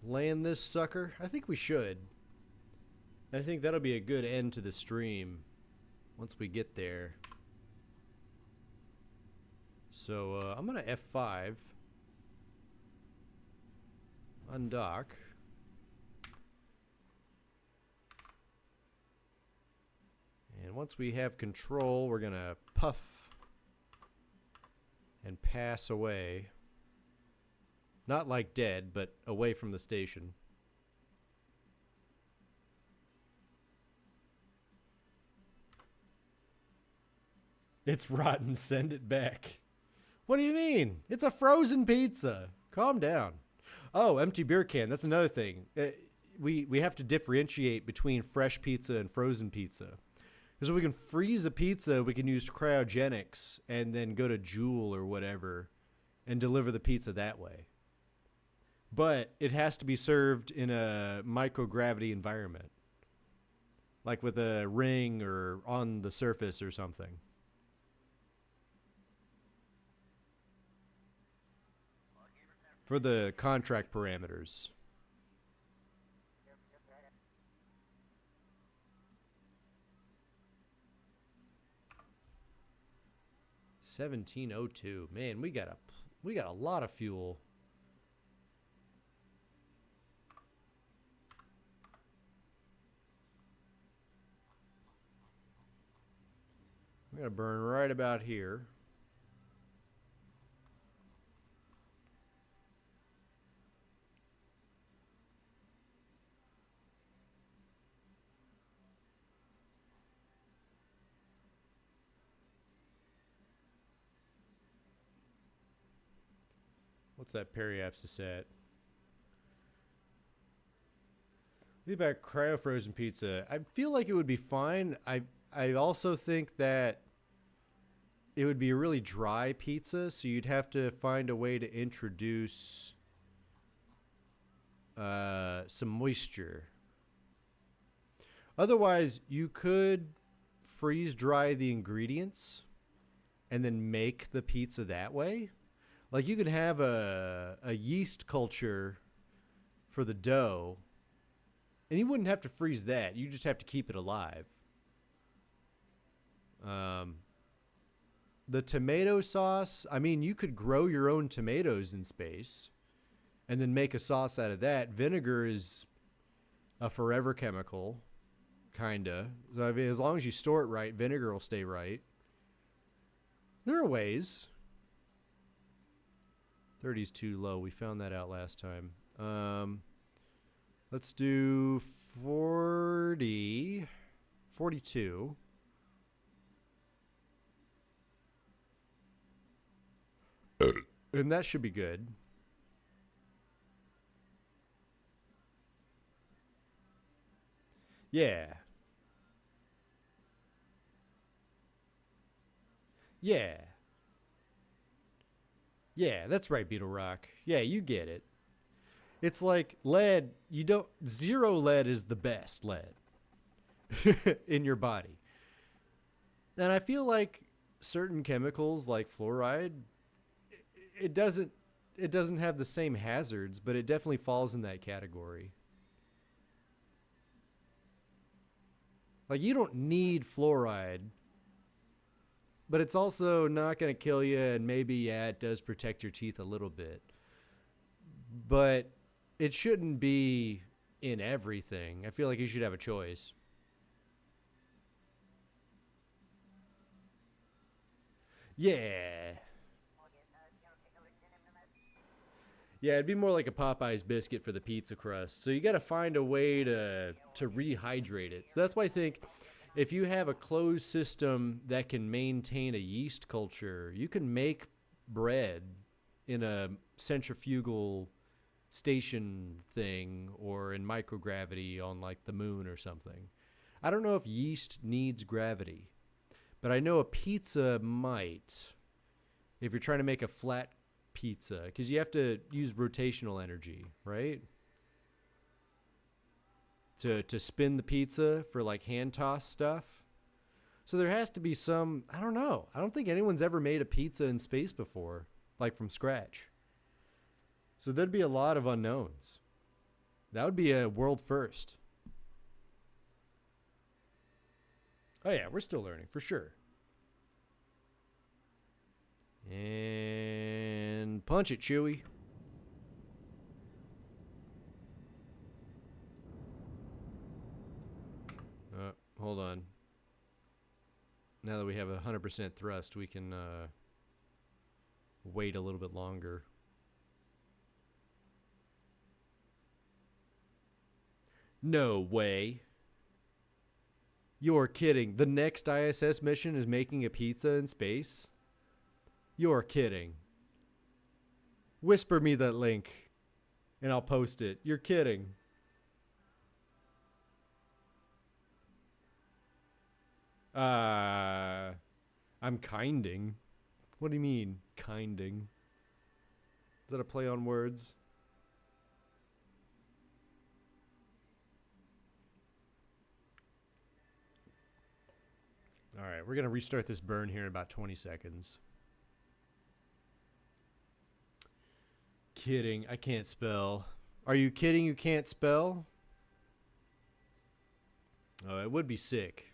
land this sucker? I think we should. I think that'll be a good end to the stream once we get there. So I'm going to F5. Undock. And once we have control, we're going to puff and pass away. Not like dead, but away from the station. It's rotten, send it back. What do you mean? It's a frozen pizza. Calm down. Oh, empty beer can. That's another thing. We have to differentiate between fresh pizza and frozen pizza. Because if we can freeze a pizza, we can use cryogenics and then go to Joule or whatever and deliver the pizza that way. But it has to be served in a microgravity environment. Like with a ring or on the surface or something. For the contract parameters. $17.02. Man, we got a lot of fuel. We're gonna burn right about here. What's that periapsis at? Leave back cryo frozen pizza. I feel like it would be fine. I also think that it would be a really dry pizza, so you'd have to find a way to introduce some moisture. Otherwise, you could freeze dry the ingredients and then make the pizza that way. Like you could have a yeast culture for the dough, and you wouldn't have to freeze that. You just have to keep it alive. The tomato sauce, I mean, you could grow your own tomatoes in space and then make a sauce out of that. Vinegar is a forever chemical, kinda. So I mean, as long as you store it right, vinegar will stay right. There are ways. 30 is too low. We found that out last time. Let's do 40, 42. And that should be good. Yeah. Yeah. Yeah, that's right, Beetle Rock. Yeah, you get it. It's like lead, zero lead is the best lead in your body. And I feel like certain chemicals like fluoride, it doesn't have the same hazards, but it definitely falls in that category. Like you don't need fluoride, but it's also not going to kill you, and maybe, yeah, it does protect your teeth a little bit. But it shouldn't be in everything. I feel like you should have a choice. Yeah. Yeah, it'd be more like a Popeye's biscuit for the pizza crust. So you got to find a way to rehydrate it. So that's why I think if you have a closed system that can maintain a yeast culture, you can make bread in a centrifugal station thing or in microgravity on like the moon or something. I don't know if yeast needs gravity, but I know a pizza might if you're trying to make a flat pizza, because you have to use rotational energy, right? To spin the pizza for like hand toss stuff. So there has to be some, I don't know. I don't think anyone's ever made a pizza in space before, like from scratch. So there'd be a lot of unknowns. That would be a world first. Oh, yeah, we're still learning, for sure. And punch it, Chewie. Hold on. Now that we have 100% thrust, we can wait a little bit longer. No way. You're kidding. The next ISS mission is making a pizza in space? You're kidding. Whisper me that link and I'll post it. You're kidding. I'm kinding. What do you mean, kinding? Is that a play on words? All right, we're going to restart this burn here in about 20 seconds. Kidding, I can't spell. Are you kidding you can't spell? Oh, it would be sick.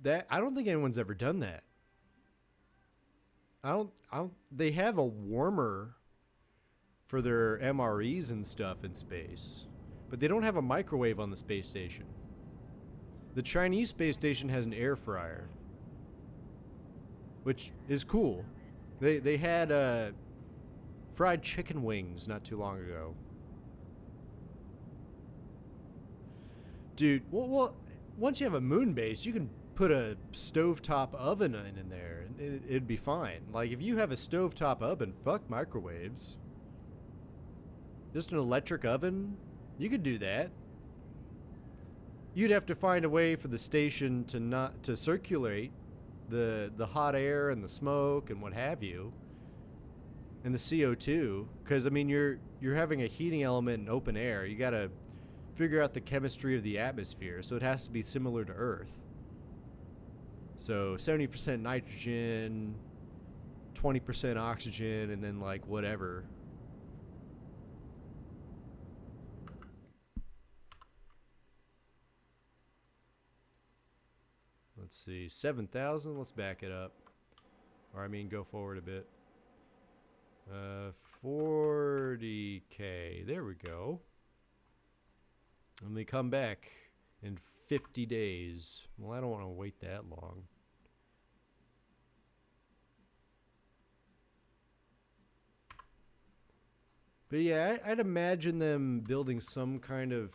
I don't think anyone's ever done that. They have a warmer for their MREs and stuff in space, but they don't have a microwave on the space station. The Chinese space station has an air fryer, which is cool. They had fried chicken wings not too long ago. Dude, well, once you have a moon base, you can put a stovetop oven in there, and it'd be fine. Like, if you have a stovetop oven, fuck microwaves. Just an electric oven, you could do that. You'd have to find a way for the station to circulate the hot air and the smoke and what have you, and the CO2, because I mean you're having a heating element in open air. You got to figure out the chemistry of the atmosphere, so it has to be similar to Earth. So 70% nitrogen, 20% oxygen, and then like whatever. Let's see, 7,000. Let's back it up. Or I mean, go forward a bit. 40K. There we go. And we come back in 50 days. Well, I don't want to wait that long. But yeah, I'd imagine them building some kind of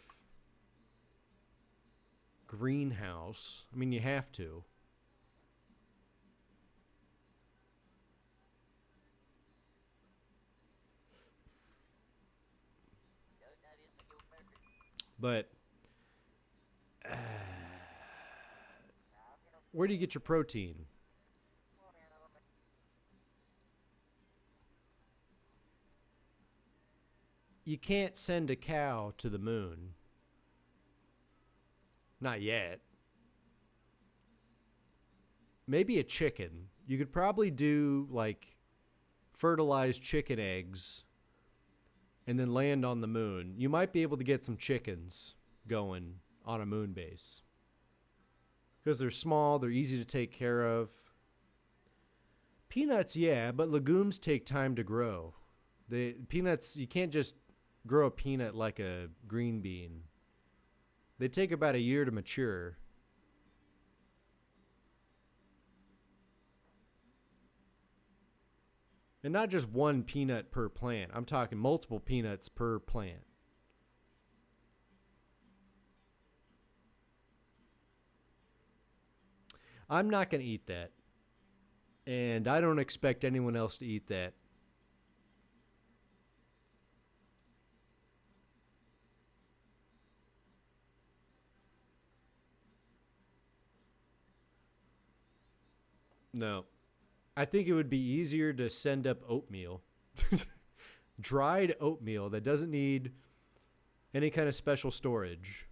greenhouse. I mean, you have to. But where do you get your protein? You can't send a cow to the moon. Not yet. Maybe a chicken. You could probably do like fertilized chicken eggs and then land on the moon. You might be able to get some chickens going on a moon base. Because they're small, they're easy to take care of. Peanuts, yeah, but legumes take time to grow. Peanuts, you can't just grow a peanut like a green bean. They take about a year to mature. And not just one peanut per plant. I'm talking multiple peanuts per plant. I'm not going to eat that. And I don't expect anyone else to eat that. No. I think it would be easier to send up oatmeal. Dried oatmeal that doesn't need any kind of special storage.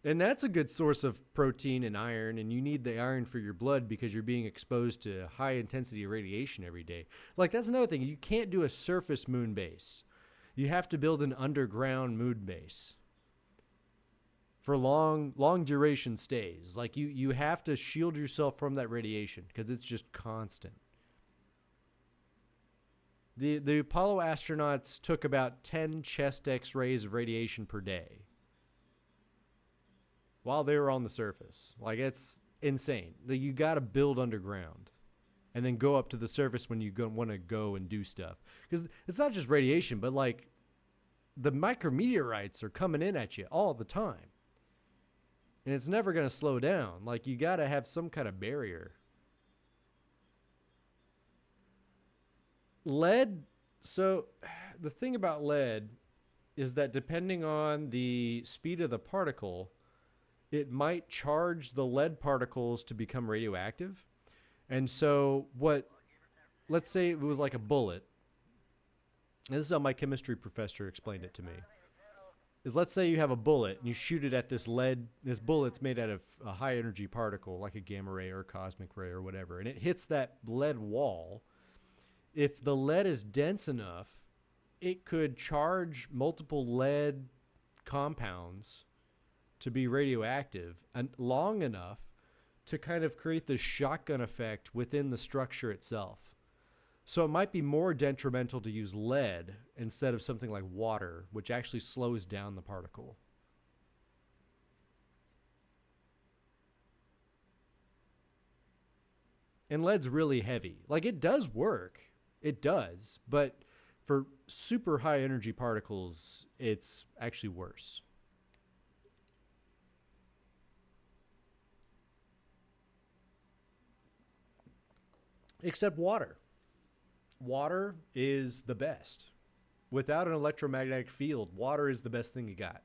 And that's a good source of protein and iron, and you need the iron for your blood because you're being exposed to high intensity radiation every day. Like, that's another thing. You can't do a surface moon base. You have to build an underground moon base for long duration stays. Like, you have to shield yourself from that radiation because it's just constant. The Apollo astronauts took about 10 chest x-rays of radiation per day while they were on the surface. Like, it's insane. You got to build underground and then go up to the surface when you want to go and do stuff. Because it's not just radiation, but like the micrometeorites are coming in at you all the time. And it's never going to slow down. Like, you got to have some kind of barrier. Lead. So the thing about lead is that depending on the speed of the particle, it might charge the lead particles to become radioactive. And so let's say it was like a bullet. And this is how my chemistry professor explained it to me. Is let's say you have a bullet and you shoot it at this bullet's made out of a high energy particle like a gamma ray or a cosmic ray or whatever, and it hits that lead wall. If the lead is dense enough, it could charge multiple lead compounds to be radioactive and long enough to kind of create the shotgun effect within the structure itself. So it might be more detrimental to use lead instead of something like water, which actually slows down the particle. And lead's really heavy. Like, it does work. It does. But for super high energy particles, it's actually worse. Except water. Water is the best. Without an electromagnetic field, water is the best thing you got.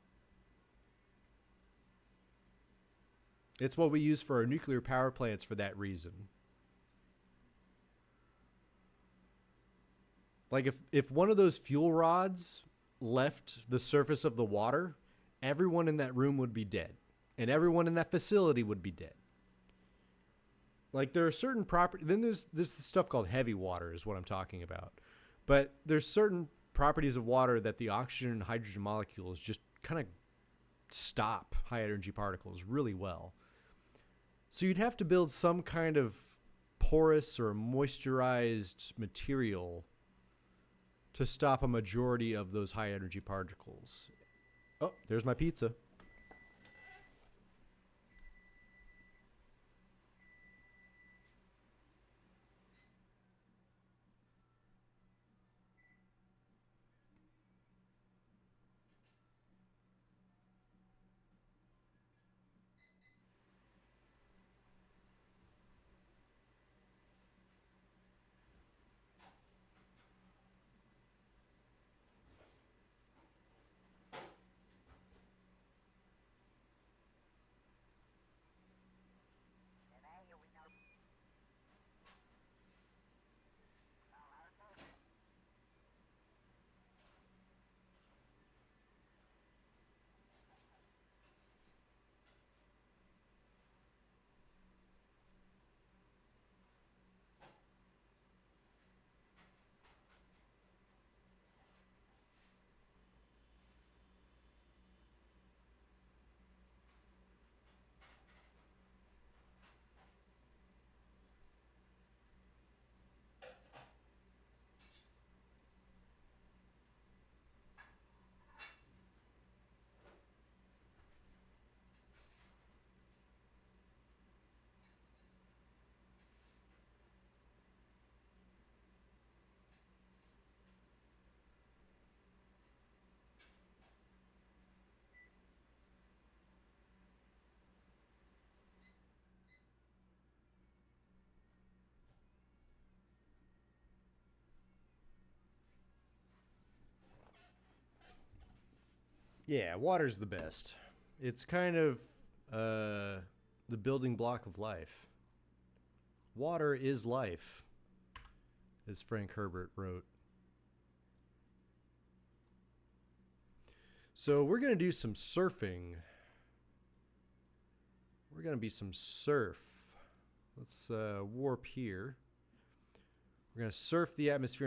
It's what we use for our nuclear power plants for that reason. Like, if one of those fuel rods left the surface of the water, everyone in that room would be dead. And everyone in that facility would be dead. Like, there are certain properties. Then there's this stuff called heavy water is what I'm talking about. But there's certain properties of water that the oxygen and hydrogen molecules just kind of stop high energy particles really well. So you'd have to build some kind of porous or moisturized material to stop a majority of those high energy particles. Oh, there's my pizza. Yeah, water's the best. It's kind of the building block of life. Water is life, as Frank Herbert wrote. So we're going to do some surfing we're going to be some surf. Let's warp here. We're going to surf the atmosphere